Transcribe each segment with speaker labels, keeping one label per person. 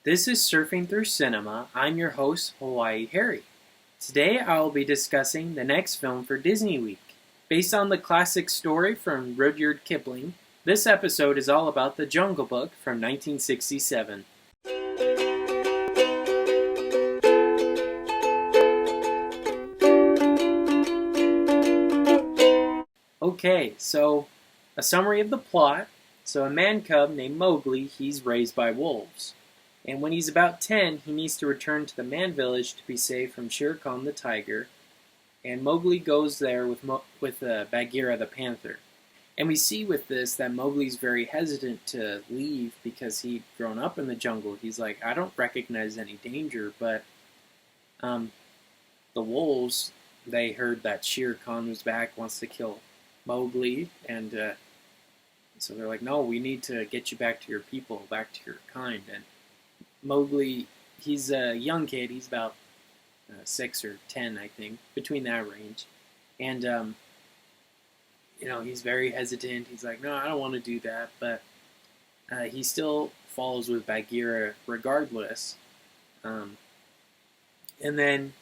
Speaker 1: This is Surfing Through Cinema. I'm your host, Hawaii Harry. Today I will be discussing the next film for Disney Week. Based on the classic story from Rudyard Kipling, this episode is all about The Jungle Book from 1967. Okay, so a summary of the plot. So a man cub named Mowgli, he's raised by wolves. And when he's about 10, he needs to return to the man village to be safe from Shere Khan the tiger. And Mowgli goes there with Bagheera the panther. And we see with this that Mowgli's very hesitant to leave because he'd grown up in the jungle. He's like, I don't recognize any danger, but the wolves, they heard that Shere Khan was back, wants to kill Mowgli, and so they're like, no, we need to get you back to your people, back to your kind. And Mowgli, he's a young kid. He's about 6 or 10, I think, between that range. And, he's very hesitant. He's like, no, I don't want to do that. But he still follows with Bagheera regardless. And then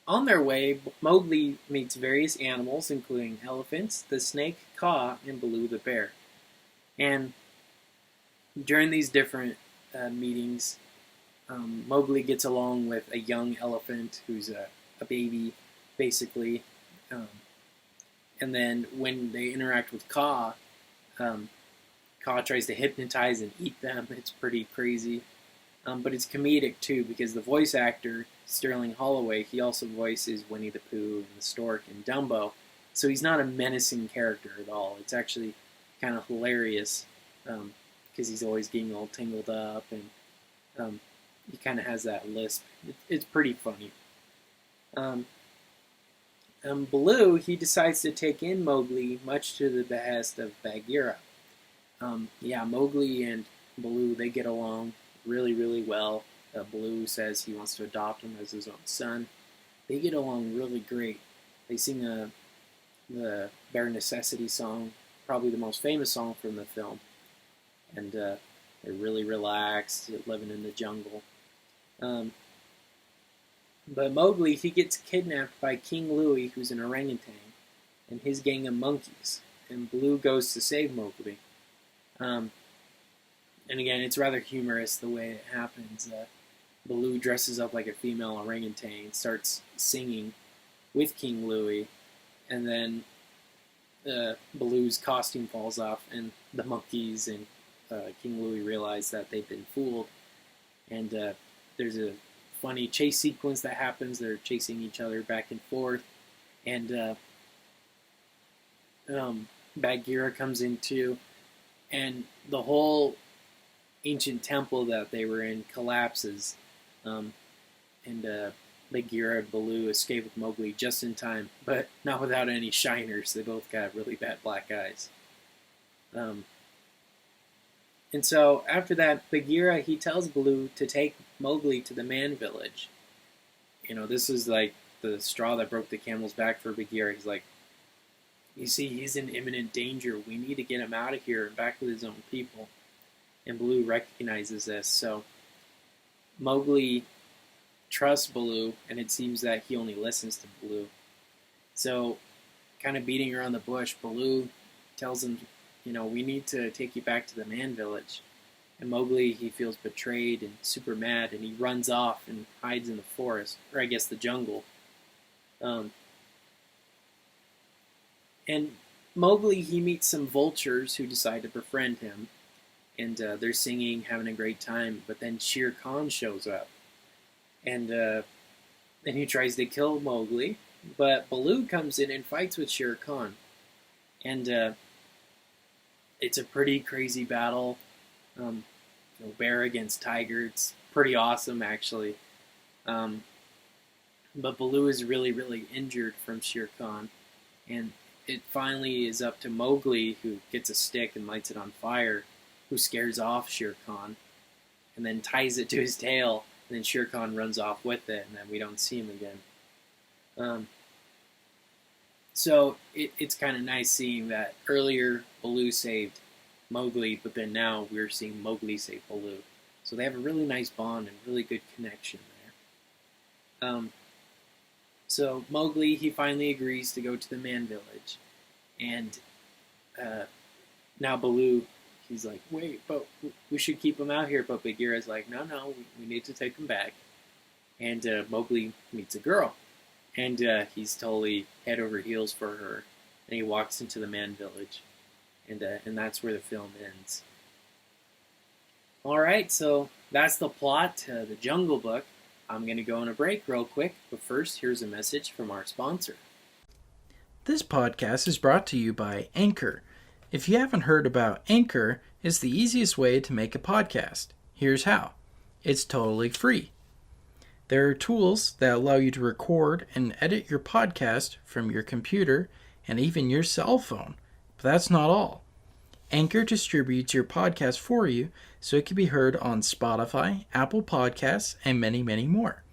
Speaker 1: on their way, Mowgli meets various animals, including elephants, the snake, Kaa, and Baloo the bear. And during these different meetings, Mowgli gets along with a young elephant who's a baby, basically. And then when they interact with Kaa, Kaa tries to hypnotize and eat them. It's pretty crazy. But it's comedic too, because the voice actor, Sterling Holloway, he also voices Winnie the Pooh and the Stork and Dumbo. So he's not a menacing character at all. It's actually kind of hilarious. Because he's always getting all tangled up, and he kind of has that lisp. It's pretty funny. Baloo, he decides to take in Mowgli, much to the behest of Bagheera. Mowgli and Baloo, they get along really, really well. Baloo says he wants to adopt him as his own son. They get along really great. They sing the Bare Necessity song, probably the most famous song from the film. And they're really relaxed, living in the jungle. But Mowgli, he gets kidnapped by King Louie, who's an orangutan, and his gang of monkeys. And Baloo goes to save Mowgli. And again, it's rather humorous the way it happens. Baloo dresses up like a female orangutan, starts singing with King Louie, and then Baloo's costume falls off, and the monkeys and King Louie realize that they've been fooled, and there's a funny chase sequence that happens. They're chasing each other back and forth, and Bagheera comes into, and the whole ancient temple that they were in collapses, and Bagheera and Baloo escape with Mowgli just in time, but not without any shiners. They both got really bad black eyes. And so after that, Bagheera, he tells Baloo to take Mowgli to the man village. This is like the straw that broke the camel's back for Bagheera. He's like, you see, he's in imminent danger. We need to get him out of here and back with his own people. And Baloo recognizes this. So Mowgli trusts Baloo, and it seems that he only listens to Baloo. So, kind of beating around the bush, Baloo tells him, we need to take you back to the man village. And Mowgli, he feels betrayed and super mad, and he runs off and hides in the forest, or I guess the jungle. And Mowgli, he meets some vultures who decide to befriend him, and they're singing, having a great time, but then Shere Khan shows up. And then he tries to kill Mowgli, but Baloo comes in and fights with Shere Khan. And it's a pretty crazy battle. Bear against tiger. It's pretty awesome, actually. But Baloo is really, really injured from Shere Khan. And it finally is up to Mowgli, who gets a stick and lights it on fire, who scares off Shere Khan, and then ties it to his tail, and then Shere Khan runs off with it, and then we don't see him again. So it's kind of nice seeing that earlier Baloo saved Mowgli, but then now we're seeing Mowgli save Baloo. So they have a really nice bond and really good connection there. So Mowgli, he finally agrees to go to the man village, and now Baloo, he's like, wait, but we should keep him out here. But Bagheera's like, no, we need to take him back. And Mowgli meets a girl, and he's totally head over heels for her, and he walks into the man village, and that's where the film ends. All right, so that's the plot to The Jungle Book. I'm going to go on a break real quick, but first, here's a message from our sponsor.
Speaker 2: This podcast is brought to you by Anchor. If you haven't heard about Anchor, it's the easiest way to make a podcast. Here's how. It's totally free. There are tools that allow you to record and edit your podcast from your computer and even your cell phone. But that's not all. Anchor distributes your podcast for you so it can be heard on Spotify, Apple Podcasts, and many, many more.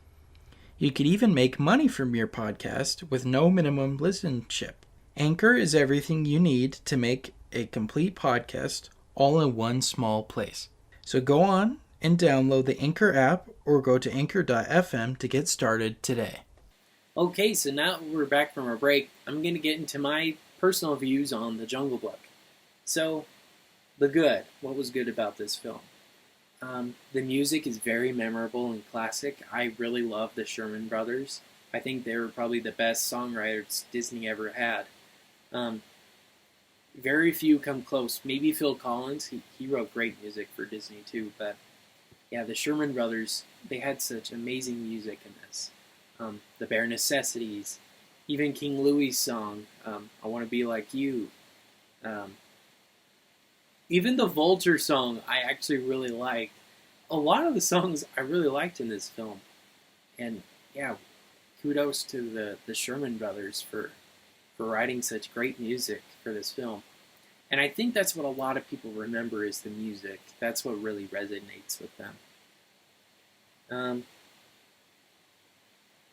Speaker 2: You can even make money from your podcast with no minimum listenership. Anchor is everything you need to make a complete podcast all in one small place. So go on and download the Anchor app or go to anchor.fm to get started today.
Speaker 1: Okay, so now we're back from our break. I'm going to get into my personal views on The Jungle Book. So, the good. What was good about this film? The music is very memorable and classic. I really love the Sherman Brothers. I think they were probably the best songwriters Disney ever had. Very few come close. Maybe Phil Collins. He wrote great music for Disney too. But yeah, the Sherman Brothers, they had such amazing music in this. The Bare Necessities. Even King Louie's song, I Want to Be Like You. Even the Vulture song I actually really liked. A lot of the songs I really liked in this film. And yeah, kudos to the Sherman Brothers for writing such great music for this film. And I think that's what a lot of people remember is the music. That's what really resonates with them.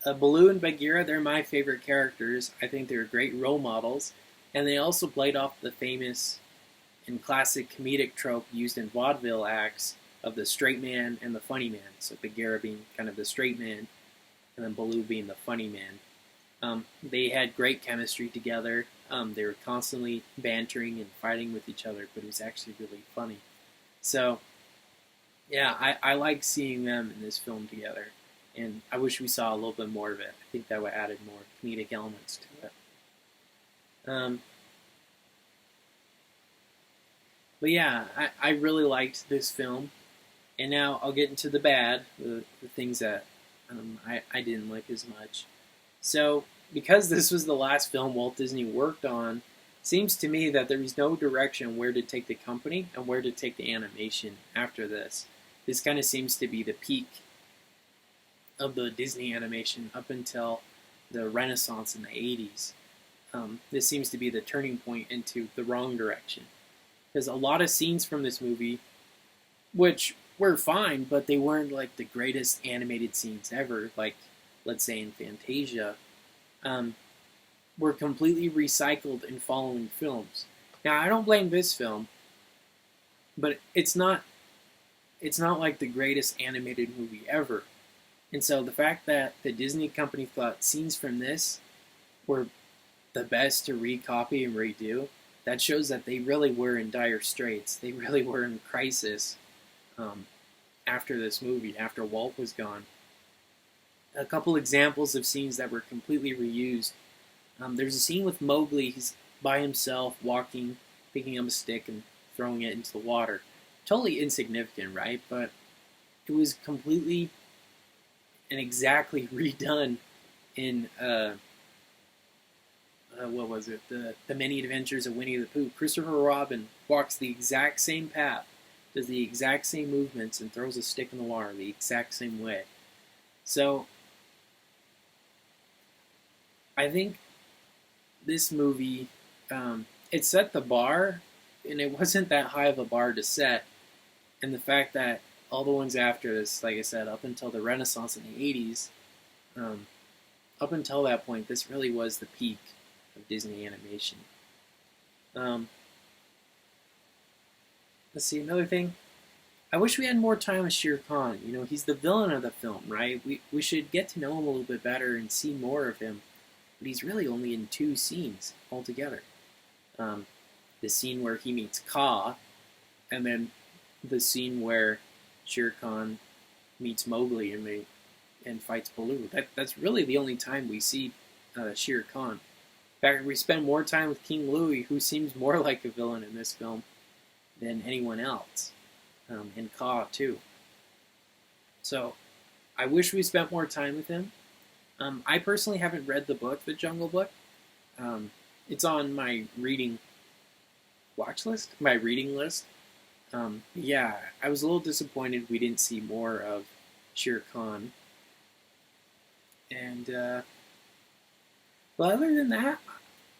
Speaker 1: Baloo and Bagheera, they're my favorite characters. I think they're great role models. And they also played off the famous and classic comedic trope used in vaudeville acts of the straight man and the funny man. So Bagheera being kind of the straight man, and then Baloo being the funny man. They had great chemistry together. They were constantly bantering and fighting with each other, but it was actually really funny. So, yeah, I like seeing them in this film together, and I wish we saw a little bit more of it. I think that would added more comedic elements to it. But yeah, I really liked this film. And now I'll get into the bad, the things that I didn't like as much. So, because this was the last film Walt Disney worked on, seems to me that there was no direction where to take the company and where to take the animation after this. This kind of seems to be the peak of the Disney animation up until the Renaissance in the 80s. This seems to be the turning point into the wrong direction. Because a lot of scenes from this movie, which were fine, but they weren't like the greatest animated scenes ever, like, let's say in Fantasia, were completely recycled in following films. Now, I don't blame this film, but it's not like the greatest animated movie ever. And so the fact that the Disney company thought scenes from this were the best to recopy and redo, that shows that they really were in dire straits. They really were in crisis after this movie, after Walt was gone. A couple examples of scenes that were completely reused. There's a scene with Mowgli. He's by himself, walking, picking up a stick and throwing it into the water. Totally insignificant, right? But it was completely and exactly redone in what was it? The Many Adventures of Winnie the Pooh. Christopher Robin walks the exact same path, does the exact same movements, and throws a stick in the water the exact same way. So, I think this movie, it set the bar, and it wasn't that high of a bar to set. And the fact that all the ones after this, like I said, up until the Renaissance in the 80s, up until that point, this really was the peak of Disney animation. Let's see, another thing. I wish we had more time with Shere Khan. You know, he's the villain of the film, right? We should get to know him a little bit better and see more of him. But he's really only in 2 scenes altogether. Um, the scene where he meets Ka, and then the scene where Shere Khan meets Mowgli and fights Baloo. That's really the only time we see Shere Khan. In fact, we spend more time with King Louie, who seems more like a villain in this film than anyone else, and Ka too. So I wish we spent more time with him. I personally haven't read the book, The Jungle Book. It's on my reading watch list, my reading list. Yeah, I was a little disappointed we didn't see more of Shere Khan. And but other than that,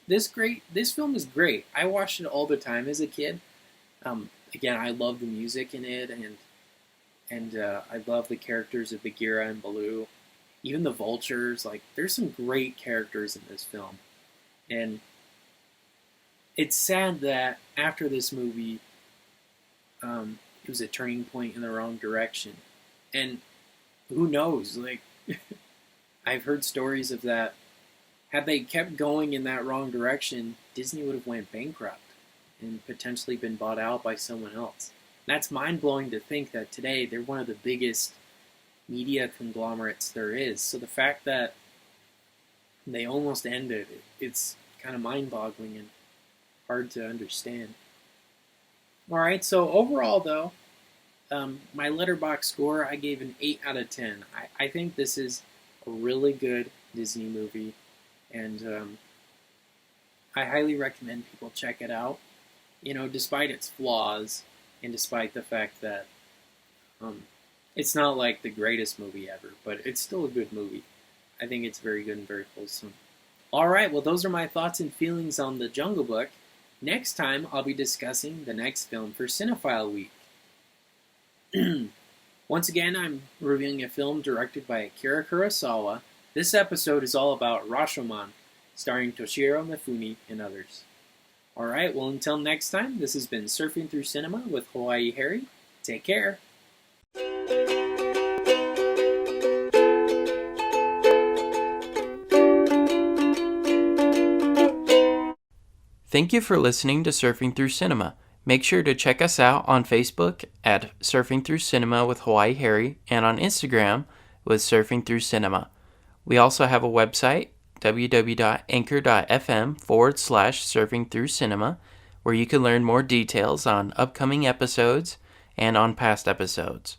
Speaker 1: this film is great. I watched it all the time as a kid. Again, I love the music in it, and I love the characters of Bagheera and Baloo, even the vultures. Like, there's some great characters in this film, and it's sad that after this movie, it was a turning point in the wrong direction, and who knows? Like, I've heard stories of that. Had they kept going in that wrong direction, Disney would have went bankrupt and potentially been bought out by someone else. That's mind-blowing to think that today they're one of the biggest media conglomerates there is. So the fact that they almost ended, it's kind of mind-boggling and hard to understand. Alright, so overall though, my Letterboxd score, I gave an 8 out of 10. I think this is a really good Disney movie, and I highly recommend people check it out. You know, despite its flaws, and despite the fact that it's not like the greatest movie ever, but it's still a good movie. I think it's very good and very wholesome. Alright, well those are my thoughts and feelings on The Jungle Book. Next time, I'll be discussing the next film for Cinephile Week. Once again, I'm reviewing a film directed by Akira Kurosawa. This episode is all about Rashomon, starring Toshiro Mifune and others. Alright, well until next time, this has been Surfing Through Cinema with Hawaii Harry. Take care.
Speaker 2: Thank you for listening to Surfing Through Cinema. Make sure to check us out on Facebook at Surfing Through Cinema with Hawaii Harry and on Instagram with Surfing Through Cinema. We also have a website, www.anchor.fm/Surfing Through Cinema, where you can learn more details on upcoming episodes and on past episodes.